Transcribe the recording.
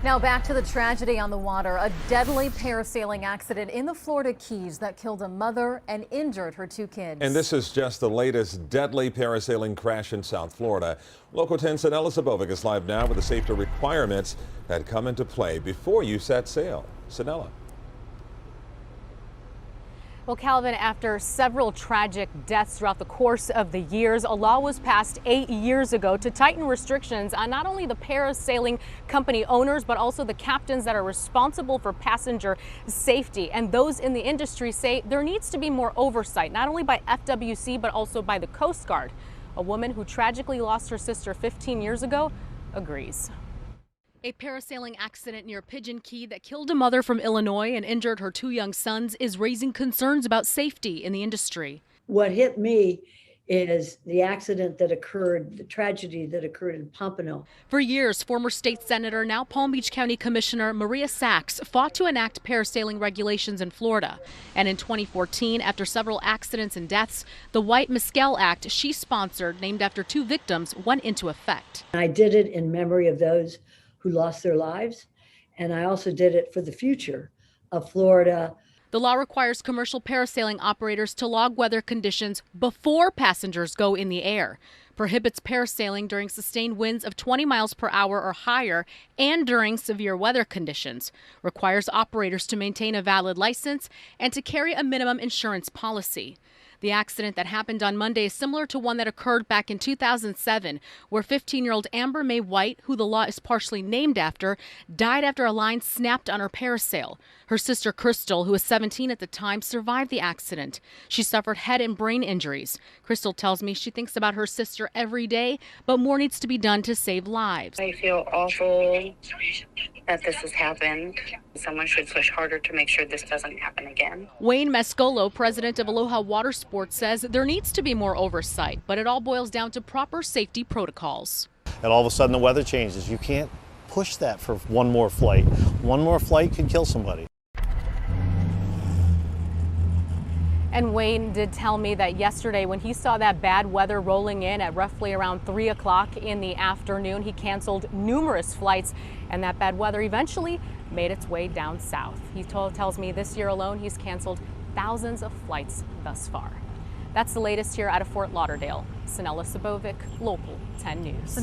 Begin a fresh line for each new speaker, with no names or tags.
Now back to the tragedy on the water. A deadly parasailing accident in the Florida Keys that killed a mother and injured her two kids.
And this is just the latest deadly parasailing crash in South Florida. Local 10's Sinella Sabovic is live now with the safety requirements that come into play before you set sail. Sinella.
Well, Calvin, after several tragic deaths throughout the course of the years, a law was passed 8 years ago to tighten restrictions on not only the parasailing company owners, but also the captains that are responsible for passenger safety. And those in the industry say there needs to be more oversight, not only by FWC, but also by the Coast Guard. A woman who tragically lost her sister 15 years ago agrees. A parasailing accident near Pigeon Key that killed a mother from Illinois and injured her two young sons is raising concerns about safety in the industry.
What hit me is the accident that occurred, the tragedy that occurred in Pompano.
For years, former state senator, now Palm Beach County Commissioner Maria Sachs fought to enact parasailing regulations in Florida. And in 2014, after several accidents and deaths, the White Mescal Act she sponsored, named after two victims, went into effect.
I did it in memory of those who lost their lives, and I also did it for the future of Florida.
The law requires commercial parasailing operators to log weather conditions before passengers go in the air, prohibits parasailing during sustained winds of 20 miles per hour or higher and during severe weather conditions, requires operators to maintain a valid license and to carry a minimum insurance policy. The accident that happened on Monday is similar to one that occurred back in 2007, where 15-year-old Amber Mae White, who the law is partially named after, died after a line snapped on her parasail. Her sister Crystal, who was 17 at the time, survived the accident. She suffered head and brain injuries. Crystal tells me she thinks about her sister every day, but more needs to be done to save lives.
I feel awful that this has happened. Someone should push harder to make sure this doesn't happen again.
Wayne Mascolo, president of Aloha Water Sports, says there needs to be more oversight, but it all boils down to proper safety protocols.
And all of a sudden the weather changes. You can't push that for one more flight. One more flight could kill somebody.
And Wayne did tell me that yesterday when he saw that bad weather rolling in at roughly around 3 o'clock in the afternoon, he canceled numerous flights, and that bad weather eventually made its way down south. He tells me this year alone he's canceled thousands of flights thus far. That's the latest here out of Fort Lauderdale. Sinella Sabovic, Local 10 News.